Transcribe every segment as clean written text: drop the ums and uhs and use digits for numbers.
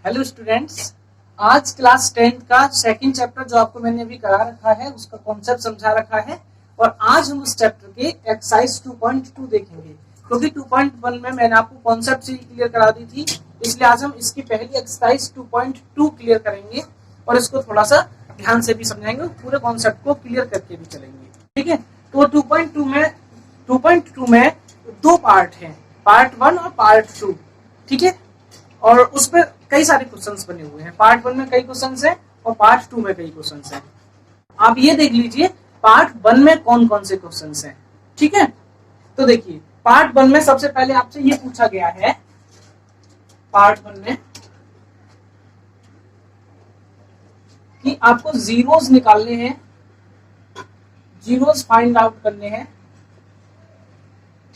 Hello students, आज class 10th का second chapter जो आपको मैंने अभी करा रखा है उसका कॉन्सेप्ट समझा रखा है और आज हम उस चैप्टर के एक्सरसाइज 2.2 देखेंगे क्योंकि 2.1 में मैंने आपको कॉन्सेप्ट से क्लियर करा दी थी, इसलिए आज हम इसकी पहली एक्सरसाइज 2.2 क्लियर करेंगे और इसको थोड़ा सा ध्यान से भी समझाएंगे, पूरे कॉन्सेप्ट को क्लियर करके भी चलेंगे। ठीक है, तो 2.2 में दो पार्ट हैं, पार्ट 1 और पार्ट 2। ठीक है, और उस पर कई सारे क्वेश्चंस बने हुए हैं। पार्ट 1 में कई क्वेश्चंस हैं और पार्ट 2 में कई क्वेश्चंस हैं। आप ये देख लीजिए पार्ट 1 में कौन कौन से क्वेश्चंस हैं। ठीक है, तो देखिए पार्ट 1 में सबसे पहले आपसे ये पूछा गया है, पार्ट 1 में कि आपको जीरोस निकालने हैं, जीरोस फाइंड आउट करने हैं।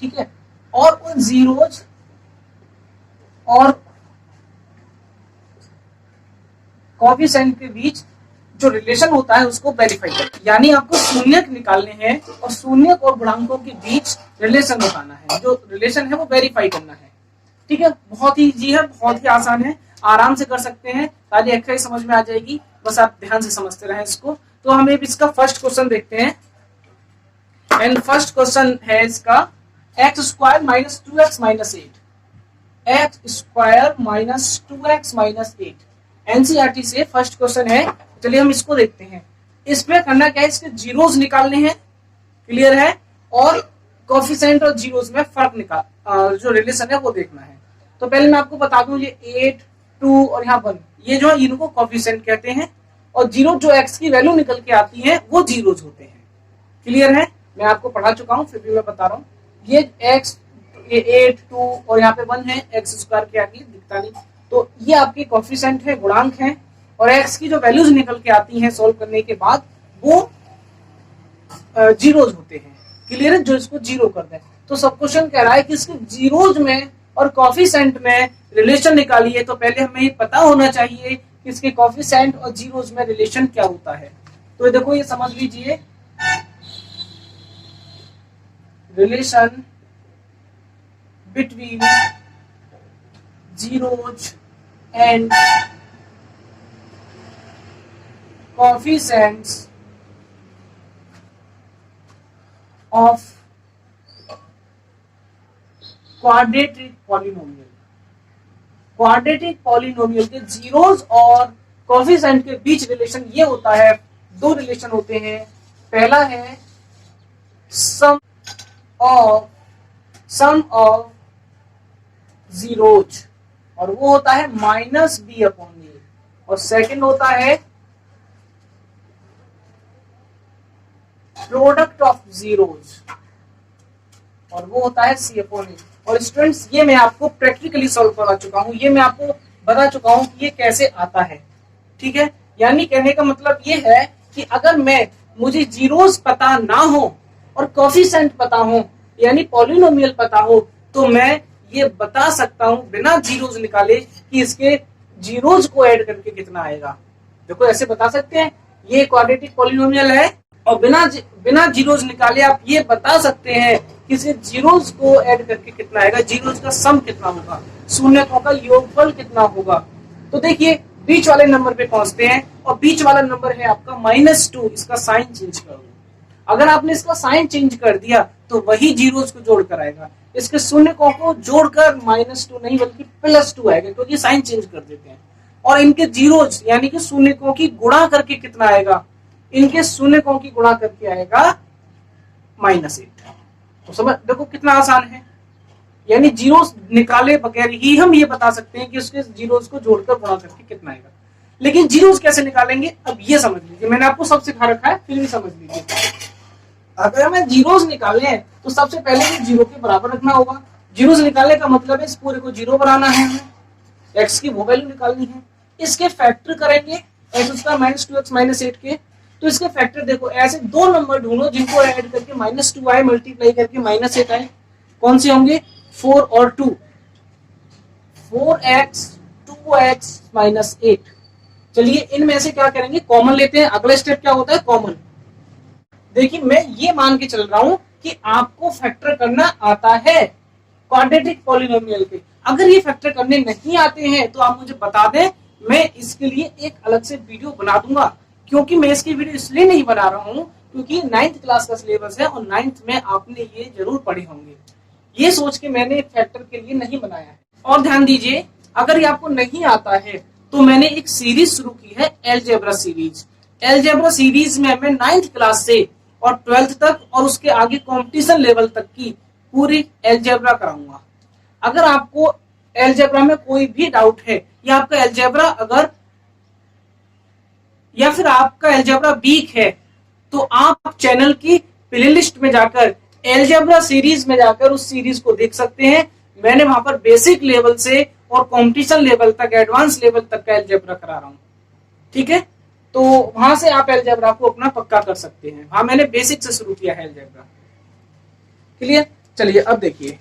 ठीक है, और उन जीरोस और कोएफिशिएंट के बीच जो रिलेशन होता है उसको वेरीफाई करना, यानी आपको शून्यक निकालने हैं और शून्यक और गुणांकों के बीच रिलेशन बताना है, जो रिलेशन है वो वेरीफाई करना है। ठीक है, बहुत ही इजी है, बहुत ही आसान है, आराम से कर सकते हैं, सारी एक्सरसाइज समझ में आ जाएगी, बस आप ध्यान से समझते रहें इसको। तो हम इसका फर्स्ट क्वेश्चन देखते हैं एंड फर्स्ट क्वेश्चन है इसका x square minus 2x minus 8, x square minus 2x minus 8 NCERT से फर्स्ट क्वेश्चन है। चलिए हम इसको देखते हैं। इसमें करना क्या है, इसके जीरोस निकालने हैं, क्लियर है, और कोएफिशिएंट और जीरोस में फर्क निकाल जो रिलेशन है वो देखना है। तो पहले मैं आपको बता दूं, ये 8, 2 और यहाँ 1, ये जो है इनको कोएफिशिएंट कहते हैं और जीरो जो x की वैल्यू निकल के आती है वो जीरोस होते हैं। क्लियर है, मैं आपको पढ़ा चुका हूँ फिर भी मैं बता रहा हूँ। ये x, ये 8, 2 और यहाँ पे 1 है, x स्क्वायर के आगे दिखता नहीं, तो ये आपके कोएफिशिएंट है, गुणांक हैं, और x की जो वैल्यूज निकल के आती हैं सॉल्व करने के बाद वो जीरोज होते हैं। क्लियर है, जो इसको जीरो कर दें। तो सब क्वेश्चन कह रहा है कि इसके जीरोज में और कोएफिशिएंट में रिलेशन निकालिए, तो पहले हमें ये पता होना चाहिए कि इसके कोएफिशिएंट और जीरोज में रिलेशन क्या होता है। तो देखो ये समझ लीजिए, relation between zeros and coefficients of quadratic polynomial। Quadratic polynomial के जीरोस और कोएफिशिएंट के बीच रिलेशन ये होता है, दो रिलेशन होते हैं। पहला है सम ऑफ जीरोज और वो होता है माइनस बी अपॉन ए, और सेकंड होता है प्रोडक्ट ऑफ जीरोज और वो होता है सी अपॉन ए। और स्टूडेंट्स ये मैं आपको प्रैक्टिकली सॉल्व करा चुका हूं, ये मैं आपको बता चुका हूं कि ये कैसे आता है। ठीक है, यानी कहने का मतलब ये है कि अगर मुझे जीरोज पता ना हो और कोएफिशिएंट पता हो, यानी पॉलिनोमियल पता हो, तो मैं ये बता सकता हूं बिना जीरोज निकाले कि इसके जीरोज को ऐड करके कितना आएगा। देखो ऐसे बता सकते हैं, ये क्वाड्रेटिक पॉलिनोमियल है और बिना जीरोज निकाले आप ये बता सकते हैं कि इसके जीरोज को ऐड करके कितना आएगा, जीरोज का सम कितना होगा, शून्यकों का योगफल कितना होगा। तो देखिए बीच वाले नंबर पे पहुंचते हैं और बीच वाला नंबर है आपका -2, इसका साइन चेंज कर दो। अगर आपने इसका साइन चेंज कर दिया तो वही जीरोस को जोड़कर आएगा, इसके शून्यकों को जोड़कर -2 नहीं बल्कि +2 आएगा, क्योंकि साइन चेंज कर देते हैं। और इनके जीरोस यानी कि शून्यकों की गुणा करके कितना आएगा, इनके शून्यकों की गुणा करके आएगा -8। तो समझ देखो कितना आसान है, यानी जीरोस निकाले बगैर ही हम ये बता सकते हैं कि उसके जीरोस को जोड़कर गुणा करके कितना आएगा। लेकिन जीरोस कैसे निकालेंगे अब ये समझ लीजिए, मैंने आपको सब सिखा रखा है फिर भी समझ लीजिए। अगर हमें जीरोस निकालने हैं तो सबसे पहले जीरो के बराबर रखना होगा। जीरोस निकालने का मतलब है इस पूरे को जीरो बनाना है, हमें एक्स की वो वैल्यू निकालनी है। इसके फैक्टर करेंगे x square minus 2x minus 8 के, तो इसके फैक्टर देखो ऐसे दो नंबर ढूंढो जिनको ऐड करके -2 आए, मल्टीप्लाई करके -8 आए। कौन से होंगे, 4 और 2, 4x 2x माइनस 8। चलिए इनमें से क्या करेंगे, कॉमन लेते हैं। अगला स्टेप क्या होता है, कॉमन। देखिए मैं ये मान के चल रहा हूं कि आपको फैक्टर करना आता है क्वाड्रेटिक पॉलिनोमियल के। अगर ये फैक्टर करने नहीं आते हैं तो आप मुझे बता दें, मैं इसके लिए एक अलग से वीडियो बना दूंगा। क्योंकि मैं इसकी वीडियो इसलिए नहीं बना रहा हूं क्योंकि 9th क्लास का सिलेबस है और 9th में आपने ये जरूर पढ़े होंगे, ये सोच के मैंने फैक्टर के लिए नहीं बनाया है। और ध्यान दीजिए, अगर ये आपको नहीं आता है तो मैंने एक सीरीज शुरू की है, अलजेब्रा सीरीज। अलजेब्रा सीरीज में मैं 9th क्लास से और 12th तक और उसके आगे कंपटीशन लेवल तक की पूरी अलजेब्रा कराऊंगा। अगर आपको अलजेब्रा में कोई भी डाउट है या आपका अलजेब्रा अगर या फिर आपका अलजेब्रा वीक है तो आप चैनल की प्लेलिस्ट में जाकर अलजेब्रा सीरीज में जाकर उस सीरीज को देख सकते हैं। मैंने वहां पर बेसिक लेवल से और कंपटीशन लेवल तक, एडवांस लेवल तक का अलजेब्रा करा रहा हूं। ठीक है, तो वहां से आप अलजेब्रा को अपना पक्का कर सकते हैं। हाँ, मैंने बेसिक से शुरू किया है अलजेब्रा। क्लियर? चलिए अब देखिए,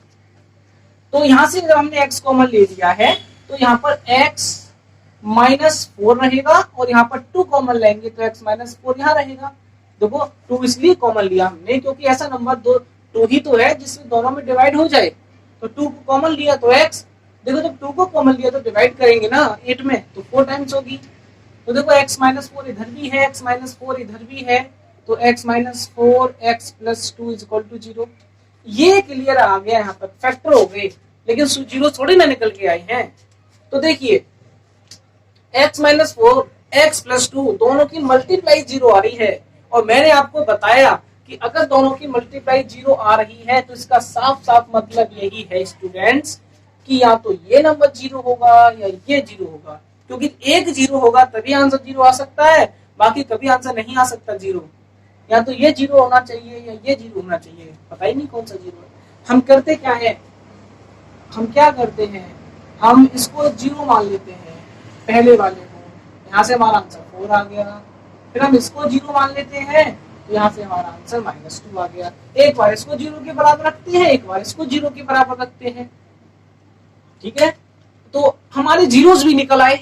तो यहां से जब हमने x कॉमन ले लिया है तो यहाँ पर x -4 रहेगा और यहाँ पर 2 कॉमन लेंगे तो x -4 यहाँ रहेगा। देखो 2 इसलिए कॉमन लिया हमने क्योंकि ऐसा नंबर 2 ही तो है जिसमें दोनों में डिवाइड हो जाए। तो 2 को कॉमन लिया तो x, देखो जब 2 को कॉमन लिया तो डिवाइड करेंगे ना 8 में तो 4 टाइम्स होगी। तो देखो x -4 इधर भी है, x -4 इधर भी है, तो x -4 x + 2 = 0। ये क्लियर आ गया, यहाँ पर फैक्टर हो गए, लेकिन जीरो थोड़ी ना निकल के आए हैं। तो देखिए x -4 x + 2 दोनों की मल्टीप्लाई 0 आ रही है और मैंने आपको बताया कि अगर दोनों की मल्टीप्लाई 0 आ रही है तो इसका साफ साफ मतलब यही है स्टूडेंट्स कि या तो ये नंबर 0 होगा या ये 0 होगा, क्योंकि एक 0 होगा तभी आंसर 0 आ सकता है, बाकी कभी आंसर नहीं आ सकता 0। या तो ये 0 होना चाहिए या ये 0 होना चाहिए, पता ही नहीं कौन सा 0 है। हम करते क्या है, हम क्या करते हैं, हम इसको 0 मान लेते हैं पहले वाले को, यहाँ से हमारा आंसर 4 आ गया। फिर हम इसको 0 मान लेते हैं तो यहाँ से हमारा आंसर -2 आ गया। एक बार इसको 0 के बराबर रखते हैं, एक बार इसको 0 के बराबर रखते हैं। ठीक है, तो हमारे जीरोस भी निकल आए।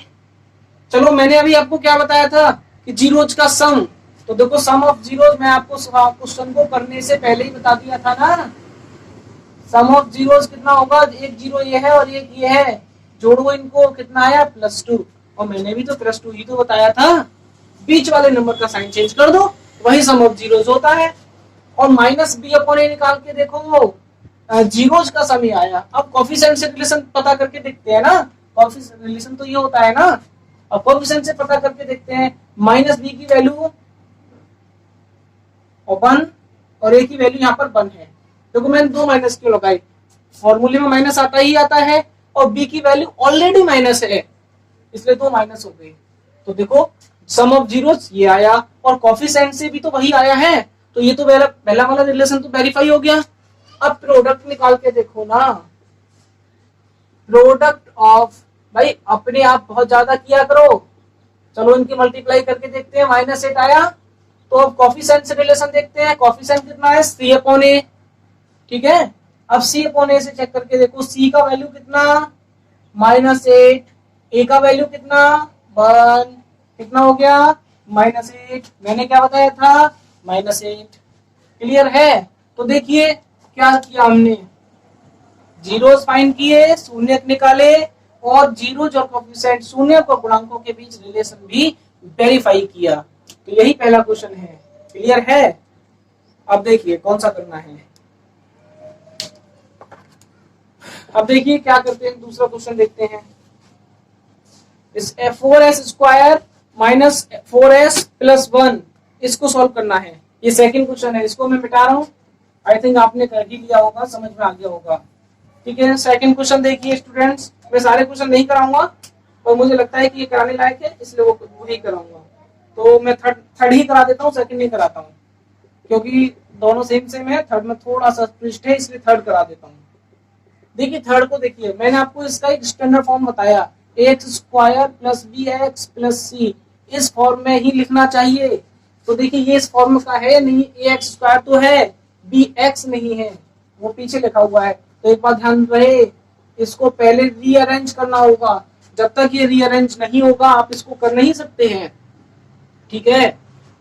चलो मैंने अभी आपको क्या बताया था कि जीरोज का सम, तो देखो सम ऑफ जीरोज मैं आपको क्वेश्चन को करने से पहले ही बता दिया था ना। सम ऑफ जीरोज कितना होगा, एक 0 ये है और एक ये है, जोड़ो इनको, कितना आया +2। और मैंने भी तो +2 ही तो बताया था, बीच वाले नंबर का साइन चेंज कर दो, वही सम ऑफ जीरोज होता है। और -b/a निकाल के देखो, जीरोज का सम ही आया। अब कोफिशिएंट से रिलेशन पता करके देखते हैं ना, कोफिशिएंट रिलेशन तो ये होता है ना। अब कोफिशिएंट से पता करके देखते हैं, -b की वैल्यू 1 और a की वैल्यू यहाँ पर 1 है। देखो मैंने 2 माइनस क्यों लगाई, फॉर्मूले में माइनस आता ही आता है और b की वैल्यू ऑलरेडी माइनस है, इसलिए 2 माइनस हो गई। तो देखो सम ऑफ जीरोस ये आया और कोफिशिएंट से भी तो वही आया है, तो ये तो पहला वाला रिलेशन तो वेरीफाई हो गया। अब प्रोडक्ट निकाल के देखो ना, प्रोडक्ट ऑफ, भाई अपने आप बहुत ज्यादा किया करो। चलो इनकी मल्टीप्लाई करके देखते हैं, -8 आया। तो अब कोफिशिएंट से रिलेशन देखते हैं, कोफिशिएंट कितना है c/a। ठीक है, अब c/a से चेक करके देखो, c का वैल्यू कितना -8, a का वैल्यू कितना 1, कितना हो गया -8। मैंने क्या बताया था -8। क्लियर है? तो देखिए क्या किया हमने, जीरोस फाइंड किए, शून्य निकाले और जीरोस और कोफिशिएंट शून्य और गुणांकों के बीच रिलेशन भी वेरीफाई किया। तो यही पहला क्वेश्चन है। क्लियर है? अब देखिए कौन सा करना है। अब देखिए क्या करते हैं, दूसरा क्वेश्चन देखते हैं। इस 4s² - 4s + 1 इसको सॉल्व करना है। ये सेकंड क्वेश्चन है, इसको मैं मिटा रहा हूँ। आई थिंक आपने कर ही लिया होगा, समझ में आ गया होगा। ठीक है, सेकंड क्वेश्चन देखिए स्टूडेंट्स। मैं सारे क्वेश्चन नहीं कराऊंगा और मुझे लगता है कि ये कराने लायक है, इसलिए वो ही कराऊंगा। तो मैं थर्ड ही करा देता हूँ, सेकंड नहीं कराता हूँ, क्योंकि दोनों सेम है। थर्ड में थोड़ा सा ट्विस्ट है, इसलिए थर्ड करा देता हूँ। देखिए थर्ड को देखिए, मैंने आपको इसका एक स्टैंडर्ड फॉर्म बताया, ax² + bx + c, इस फॉर्म में ही लिखना चाहिए। तो देखिए ये इस फॉर्म का है नहीं, ax² तो है, bx नहीं है, वो पीछे लिखा हुआ है। तो एक बात ध्यान रहे, इसको पहले रीअरेंज करना होगा। जब तक ये रीअरेंज नहीं होगा आप इसको कर नहीं सकते हैं। ठीक है,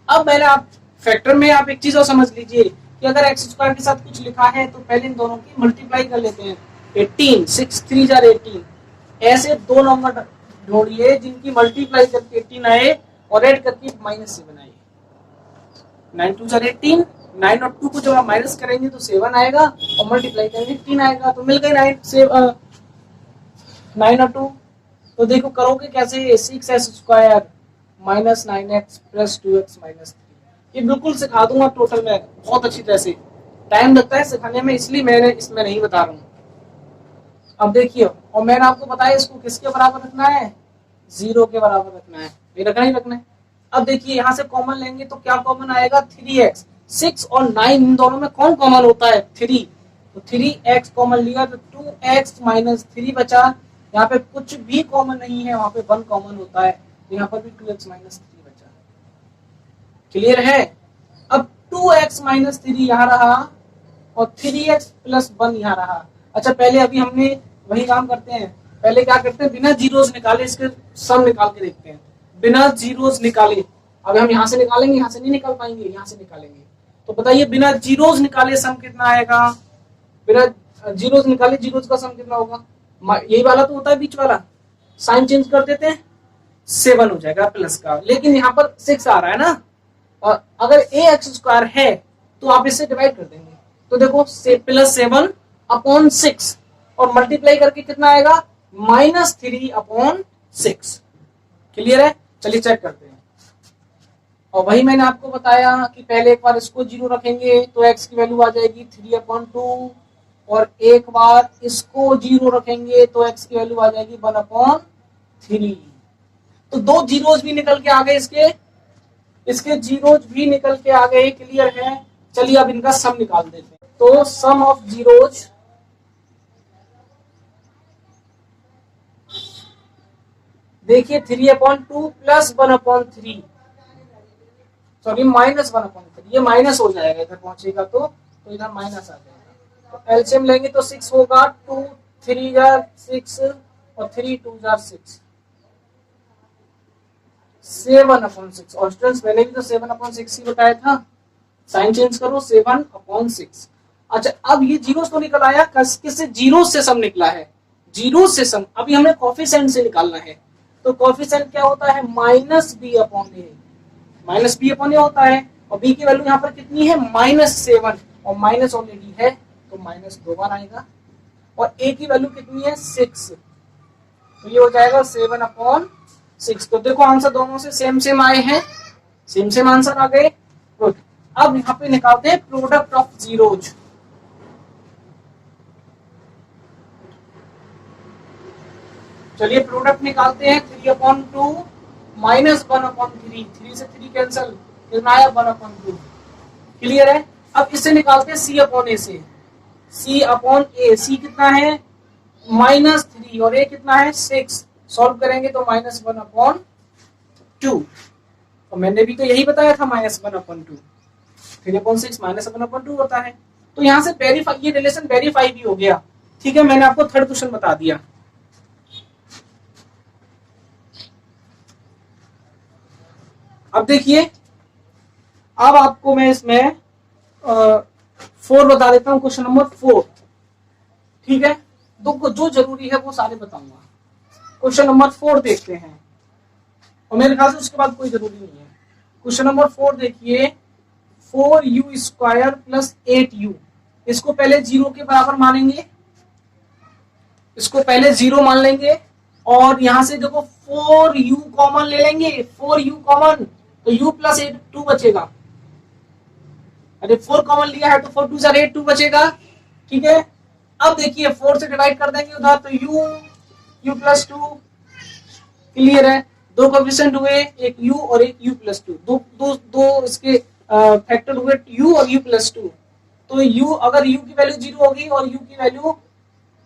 अब मैंने आप फैक्टर में आप एक चीज और समझ लीजिए कि अगर x² के साथ कुछ लिखा है तो पहले इन दोनों की मल्टीप्लाई कर लेते हैं। 18, 6 3 जार 18। ऐसे दो नंबर ढूंढिए जिनकी मल्टीप्लाई करके 18 आए और ऐड करके -7 आए। 9 2 जार 18, 9 और 2 को जब आप माइनस करेंगे तो 7 आएगा और मल्टीप्लाई करेंगे 18 आएगा, तो मिल गए 9 और 2। तो देखो करोगे कैसे, 6x² minus 9x plus 2x minus 3। ये बिल्कुल सिखा दूंगा टोटल में बहुत अच्छी तरह से। टाइम लगता है सिखाने में, इसलिए मैंने इसमें नहीं बता रहा हूँ। अब देखिए, और मैंने आपको बताया इसको किसके बराबर रखना है, 0 के बराबर रखना है, ये रखना ही रखना है। अब देखिए यहाँ से कॉमन लेंगे तो क्या कॉमन आएगा, 3x। 6 और 9 इन दोनों में कौन कॉमन होता है, 3। तो 3x कॉमन लिया तो 2x माइनस 3 बचा। यहाँ पे कुछ भी कॉमन नहीं है, वहां पे 1 कॉमन होता है, तो यहाँ पर भी 2x माइनस 3 बचा। क्लियर है। अब 2x माइनस 3 यहाँ रहा और 3x प्लस 1 यहाँ रहा। अच्छा पहले अभी हमने वही काम करते हैं, पहले क्या करते हैं, बिना जीरोस निकाले इसके सम निकाल के देखते हैं, बिना जीरोस निकाले। अब हम यहाँ से निकालेंगे, यहाँ से नहीं निकाल पाएंगे, यहाँ से निकालेंगे। तो बताइए बिना जीरोस निकाले सम कितना आएगा, बिना जीरोस निकाले जीरोस का सम कितना होगा, यही वाला तो होता है बीच वाला, साइन चेंज कर देते हैं 7 हो जाएगा प्लस का, लेकिन यहाँ पर 6 आ रहा है ना, और अगर ax² है तो आप इससे डिवाइड कर देंगे, तो देखो +7/6 और मल्टीप्लाई करके कितना आएगा, -3/6। क्लियर है। चलिए चेक करते हैं। और वही मैंने आपको बताया कि पहले एक बार इसको 0 रखेंगे तो x की वैल्यू आ जाएगी 3/2, और एक बार इसको 0 रखेंगे तो x की वैल्यू आ जाएगी 1/3। तो दो जीरोज भी निकल के आ गए, इसके जीरोज भी निकल के आ गए। क्लियर है। चलिए अब इनका सम निकाल देते हैं। तो सम ऑफ जीरोज, देखिए 3/2 प्लस 1/3, सॉरी -1/3, ये माइनस हो जाएगा, इधर पहुंचेगा तो इधर माइनस आ जाएगा। तो एलसीएम लेंगे तो 6 होगा, 2 3 जार 6 और 3 2 जार 6, 7/6। और स्टूडेंट्स मैंने भी तो 7/6 ही बताया था, साइन चेंज करो 7/6। अच्छा अब ये जीरो तो निकल आया, किससे, जीरो से सम निकला है, जीरो से सम। अभी हमें कोफिशिएंट से निकालना है, तो कोफिशिएंट क्या होता है, -b/a, -b/a होता है, और b की वैल्यू यहाँ पर कितनी है, -7, और माइनस ऑलरेडी है तो माइनस 2 बार आएगा, और a की वैल्यू कितनी है, 6, तो ये हो जाएगा 7/6। तो देखो आंसर दोनों से सेम आए हैं, सेम आंसर आ गए। गुड। अब यहाँ पे निकालते हैं प्रोडक्ट ऑफ जीरोज। चलिए प्रोडक्ट निकालते हैं, 3/2 -1/3, 3 से 3 कैंसिल, कितना आया 1/2। क्लियर है। अब इससे निकालते हैं C/A से, C/A, C कितना है -3 और A कितना है 6, सॉल्व करेंगे तो -1/2, और मैंने भी तो यही बताया था -1/2, 3/6 -1/2 होता है। तो यहाँ से वेरीफाई, ये रिलेशन वेरीफाई भी हो गया। ठीक है, मैंने आपको थर्ड क्वेश्चन बता दिया। अब देखिए, अब आपको मैं इसमें 4 बता देता हूं, क्वेश्चन नंबर 4। ठीक है, तो जो जरूरी है वो सारे बताऊंगा। क्वेश्चन नंबर 4 देखते हैं, और मेरे ख्याल से उसके बाद कोई जरूरी नहीं है। क्वेश्चन नंबर 4 देखिए, 4u² + 8u, इसको पहले 0 के बराबर मानेंगे, इसको पहले 0 मान लेंगे, और यहां से देखो 4u कॉमन ले लेंगे, 4u कॉमन, तो u + 8 2 बचेगा। अरे 4 कॉमन लिया है तो 4 2 जार 8 2 बचेगा। ठीक है, अब देखिए 4 से डिवाइड कर देंगे उधर, तो u + 2। क्लियर है। दो कोएफिशिएंट हुए, एक u और एक u + 2, दो इसके फैक्टर हुए u और u + 2। तो u, अगर u की वैल्यू 0 होगी और u की वैल्यू,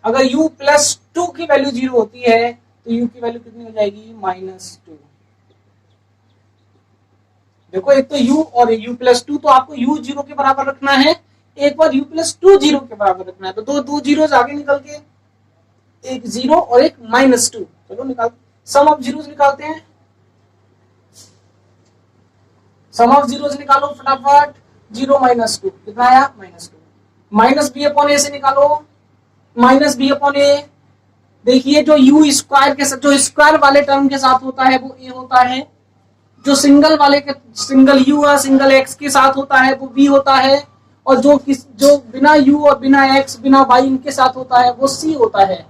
अगर u + 2 की वैल्यू 0 होती है तो u की वैल्यू कितनी हो जाएगी, -2। देखो एक तो u और u + 2, तो आपको u 0 के बराबर रखना है, एक बार u + 2 0 के बराबर रखना है, तो दो जीरोस आगे निकल के, एक 0 और एक -2। चलो निकाल, सम ऑफ जीरोस निकालते हैं, सम ऑफ जीरोस निकालो फटाफट। 0 - 2 कितना आया, -2। -b/a से निकालो, माइनस बी अपॉन ए। देखिए जो यू स्क्वायर के साथ, जो स्क्वायर वाले टर्म के साथ होता है वो ए होता है, जो सिंगल वाले के, सिंगल यू और सिंगल एक्स के साथ होता है वो बी होता है, और जो बिना यू और बिना एक्स बिना वाई इनके साथ होता है वो सी होता है।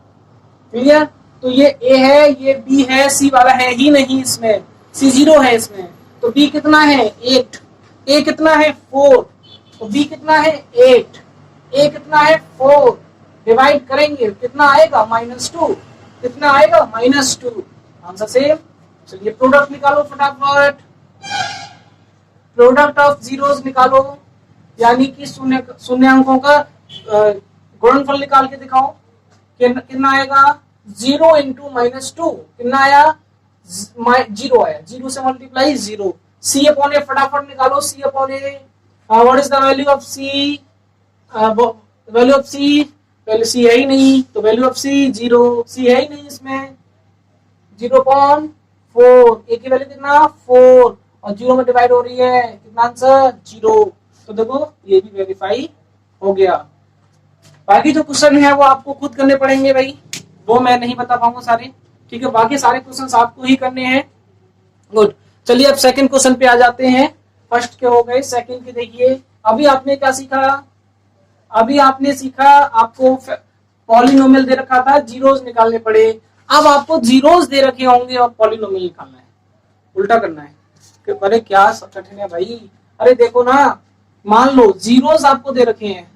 क्लियर? तो ये ए है, ये बी है, सी वाला है ही नहीं इसमें, सी जीरो है इसमें। तो बी कितना है 8, ए कितना है 4, तो बी कितना है 8, ए कितना है 4, डिवाइड करेंगे कितना आएगा -2, कितना आएगा -2, आंसर सेम। चलिए प्रोडक्ट निकालो फटाफट, प्रोडक्ट ऑफ जीरोस निकालो, यानी कि शून्य अंकों का गुणनफल निकाल के दिखाओ। कितना आएगा 0 इंटू -2, कितना आया 0 आया, 0 से मल्टीप्लाई 0। सी अपॉन ए फटाफट निकालो, C upon A, what is the value of C, value of C, value C है ही नहीं, तो वैल्यू ऑफ सी 0, सी है ही नहीं इसमें, 0.4, ए की वैल्यू कितना 4 और 0 में डिवाइड हो रही है, कितना आंसर 0। तो देखो ये भी वेरीफाई हो गया। बाकी जो क्वेश्चन है वो आपको खुद करने पड़ेंगे भाई, वो मैं नहीं बता पाऊंगा सारे, ठीक है, बाकी सारे क्वेश्चन आपको ही करने हैं। गुड, चलिए अब सेकंड क्वेश्चन पे आ जाते हैं। फर्स्ट के हो गए, सेकंड के देखिए। अभी आपने क्या सीखा, अभी आपने सीखा, आपको पॉलिनोमियल दे रखा था, जीरोस निकालने पड़े। अब आपको जीरोस दे रखे होंगे और पॉलिनोमियल निकालना है, उल्टा करना है। अरे क्या सब कठिन है भाई, अरे देखो ना, मान लो जीरोस आपको दे रखे हैं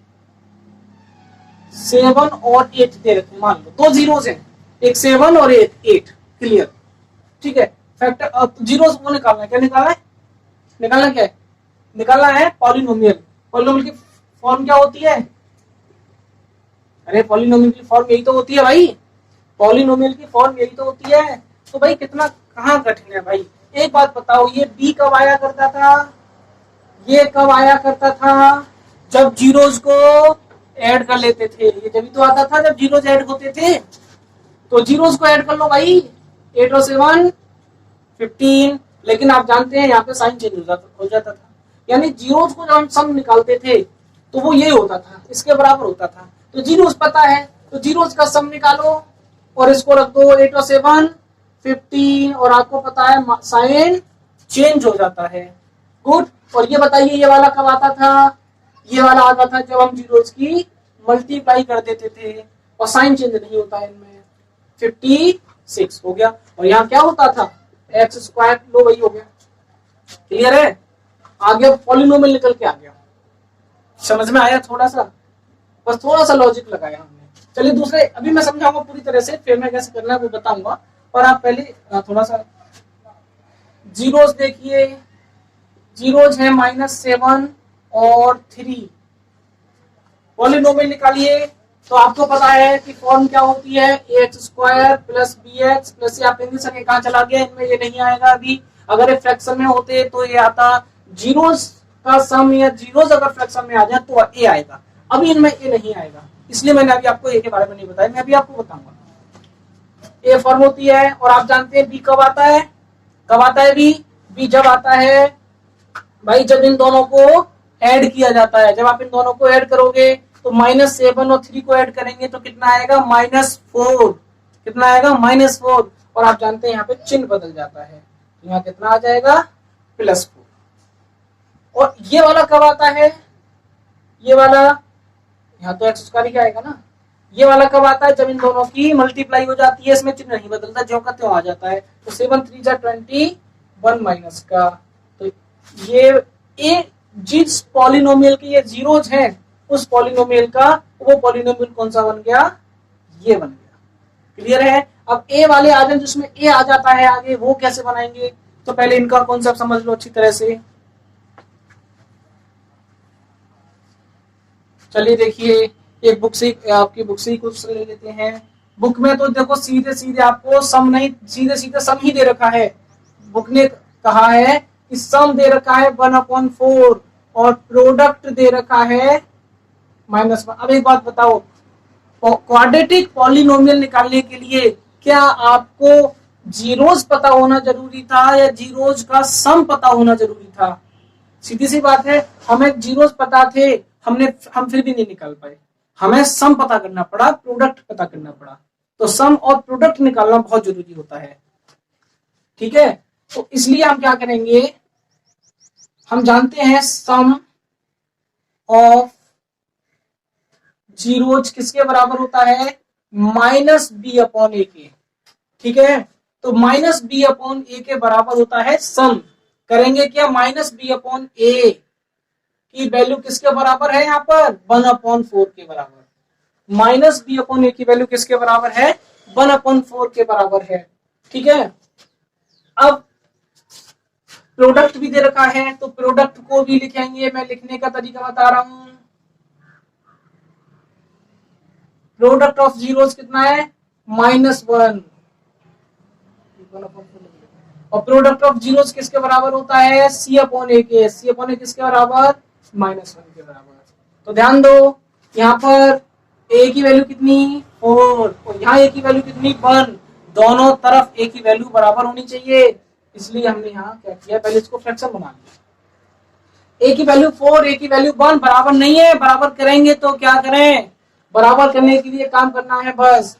7 और 8 दे रखे हैं, मान लो 2 जीरोस हैं, एक 7 और एक 8, क्लियर, ठीक है। फैक्टर जीरोस वो निकालना है, क्या निकालना है, निकालना क्या है, निकालना है पॉलिनोमियल। पॉलिनोमियल की फॉर्म क्या होती है, अरे पॉलिनोमियल की फॉर्म यही तो होती है भाई, पॉलिनोमियल की फॉर्म यही तो होती है। तो भाई कितना कहाँ कठिन है भाई। एक बात बताओ, ये बी कब आया करता था, ये कब आया करता था, जब जीरोस को ऐड कर लेते थे। ये जब तो आता था जब जीरोस ऐड होते थे, तो जीरोस को ऐड कर लो भाई, 8 और 7 15। लेकिन आप जानते हैं यहाँ पे साइन चेंज हो जाता था, यानी जीरोस को जब हम सम निकालते थे तो वो ये होता था, इसके बराबर होता था। तो जीरोस पता है, तो जीरोस का सम निकालो और इसको रख दो, 8 और 7 15, और आपको पता है साइन चेंज हो जाता है। गुड, और ये बताइए ये वाला कब आता था, ये वाला आता था जब हम जीरोस की मल्टीप्लाई कर देते थे और साइन चेंज नहीं होता है इनमें। 56 हो गया, और यहाँ क्या होता था एक्स स्क्वायर, लो वही हो गया, क्लियर है। आगे पॉलिनोमियल निकल के आ गया, समझ में आया, थोड़ा सा बस थोड़ा सा लॉजिक लगाया हमने। चलिए दूसरे, अभी मैं समझाऊंगा पूरी तरह से, फिर मैं कैसे करना है वो बताऊंगा, और आप पहले थोड़ा सा जीरोस देखिए। जीरोस है -7 और 3, पॉलिनोमियल निकालिए। तो आपको पता है कि फॉर्म क्या होती है, ax square plus bx plus, आप इंग्लिश कहाँ चला गया, इनमें ये नहीं आएगा अभी। अगर ये फ्रैक्शन में होते तो ये आता, जीरोस का सम या जीरोस अगर फ्रैक्शन में आ जाए तो ए आएगा, अभी इनमें ए नहीं आएगा, इसलिए मैंने अभी आपको ए के बारे में नहीं बताया, मैं अभी आपको बताऊंगा। ए फॉर्म होती है, और आप जानते हैं बी कब आता है, कब आता है बी जब आता है भाई जब इन दोनों को ऐड किया जाता है। जब आप इन दोनों को ऐड करोगे तो -7 और 3 को ऐड करेंगे तो कितना आएगा -4, कितना आएगा -4, और आप जानते हैं यहाँ पे चिन्ह बदल जाता है, तो यहाँ कितना आ जाएगा +4। और ये वाला कब आता है, ये वाला यहाँ तो एक्स स्क्वायर ही आएगा ना, ये वाला कब आता है, जब इन दोनों की मल्टीप्लाई हो जाती है, इसमें चिन्ह नहीं बदलता, जो का त्यों आ जाता है। तो 7 3 जा 21 माइनस का, तो ये जिस पॉलिनोमियल के ये जीरोज हैं उस पॉलिनोमियल का वो पॉलिनोमियल कौन सा बन गया, ये बन गया, क्लियर है। अब ए वाले आ जाए जिसमें ए आ जाता है आगे, वो कैसे बनाएंगे, तो पहले इनका कॉन्सेप्ट समझ लो अच्छी तरह से। चलिए देखिए, एक बुक से आपकी बुक से ही कुछ ले लेते हैं। बुक में तो देखो सीधे सीधे आपको सम नहीं, सीधे सीधे सम ही दे रखा है। बुक ने कहा है कि सम दे रखा है 1/4 और प्रोडक्ट दे रखा है -1। अब एक बात बताओ, क्वाड्रेटिक पॉलिनोमियल निकालने के लिए क्या आपको जीरोस पता होना जरूरी था या जीरोस का सम पता होना जरूरी था? सीधी सी बात है, हमें जीरोस पता थे, हम फिर भी नहीं निकाल पाए। हमें सम पता करना पड़ा, प्रोडक्ट पता करना पड़ा। तो सम और प्रोडक्ट निकालना बहुत जरूरी होता है, ठीक है। तो इसलिए हम क्या करेंगे, हम जानते हैं सम ऑफ जीरोज किसके बराबर होता है, माइनस बी अपॉन ए के, ठीक है। तो माइनस बी अपॉन ए के बराबर होता है सम। करेंगे क्या, माइनस बी अपॉन ए की वैल्यू किसके बराबर है, यहाँ पर 1/4 के बराबर। माइनस बी अपॉन ए की वैल्यू किसके बराबर है, 1/4 के बराबर है, ठीक है। अब प्रोडक्ट भी दे रखा है, तो प्रोडक्ट को भी लिखेंगे, मैं लिखने का तरीका बता रहा हूं। प्रोडक्ट ऑफ जीरोस कितना है, -1, और प्रोडक्ट ऑफ जीरोस किसके बराबर होता है, सी अपॉन ए के। सी अपॉन ए किसके बराबर, -1 के बराबर। तो ध्यान दो, यहाँ पर ए की वैल्यू कितनी 4 और यहाँ ए की वैल्यू कितनी 1, दोनों तरफ ए की वैल्यू बराबर होनी चाहिए, इसलिए हमने यहाँ क्या किया, पहले इसको फ्रैक्शन बना लिया। ए की वैल्यू 4, ए की वैल्यू 1 बराबर नहीं है, बराबर करेंगे तो क्या करें, बराबर करने के लिए काम करना है बस,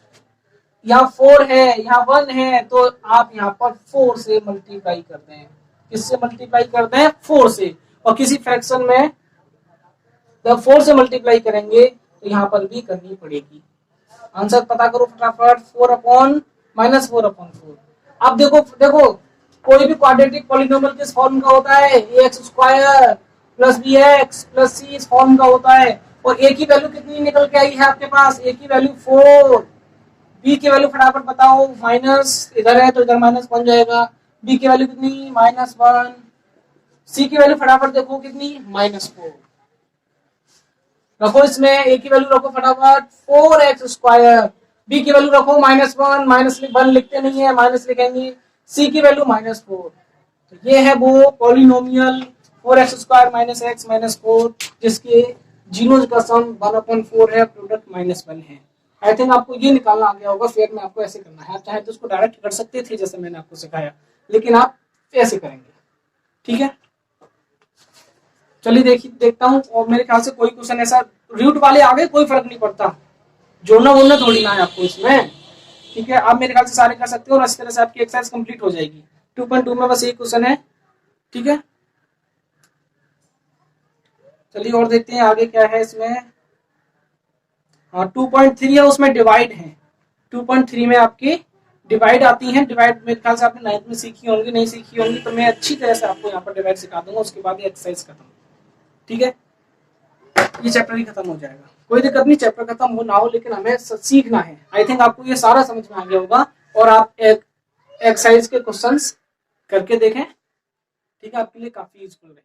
यहाँ 4 है यहाँ 1 है, तो आप यहाँ पर 4 से मल्टीप्लाई कर दें। किससे मल्टीप्लाई कर दें, 4 से। और किसी फ्रैक्शन में जब 4 से मल्टीप्लाई करेंगे तो यहाँ पर भी करनी पड़ेगी। आंसर पता करो फटाफट, 4/-4/4। अब देखो देखो, कोई भी क्वाड्रेटिक पॉलिनोमियल किस फॉर्म का होता है, ax² + bx + c इस फॉर्म का होता है। और a की वैल्यू कितनी निकल के आई है आपके पास, a की वैल्यू 4, b की वैल्यू फटाफट बताओ, माइनस इधर है तो इधर माइनस बन जाएगा, b की वैल्यू कितनी -1, c की वैल्यू फटाफट देखो कितनी -4। रखो इसमें, a की वैल्यू रखो फटाफट 4x², b की वैल्यू रखो -1, -1 लिखते नहीं है, माइनस लिखेंगे, c की वैल्यू -4। तो ये है वो पॉलिनोमियल 4x² - x - 4 जिसके जीनोज का सम 1/4 है, प्रोडक्ट -1 है। आई थिंक आपको ये निकालना आ गया होगा, फिर में आपको ऐसे करना है, आप चाहे तो उसको डायरेक्ट कर सकते थे जैसे मैंने आपको सिखाया, लेकिन आप ऐसे करेंगे, ठीक है। चलिए देखता हूँ, और मेरे ख्याल से कोई क्वेश्चन ऐसा रूट वाले आ गए, कोई फर्क नहीं पड़ता, जोड़ना वोड़ना थोड़ी ना है आपको इसमें, ठीक है। आप मेरे ख्याल से सारे कर सकते हो और इस तरह से आपकी एक्सरसाइज कंप्लीट हो जाएगी। 2.2 में बस एक क्वेश्चन है, ठीक है। चलिए और देखते हैं आगे क्या है इसमें। हाँ 2.3 है, उसमें डिवाइड है। 2.3 में आपकी डिवाइड आती है, डिवाइड मेरे ख्याल से आपने 9th में सीखी होंगी, नहीं सीखी होंगी तो मैं अच्छी तरह से आपको यहाँ पर डिवाइड सिखा दूंगा, उसके बाद ये एक्सरसाइज खत्म, ठीक है। ये चैप्टर ही खत्म हो जाएगा, कोई दिक्कत नहीं, चैप्टर खत्म हो ना हो, लेकिन हमें सीखना है। आई थिंक आपको ये सारा समझ में आ गया होगा, और आप एक एक्सरसाइज के क्वेश्चंस करके देखें, ठीक है, आपके लिए काफी यूजफुल रहेगा।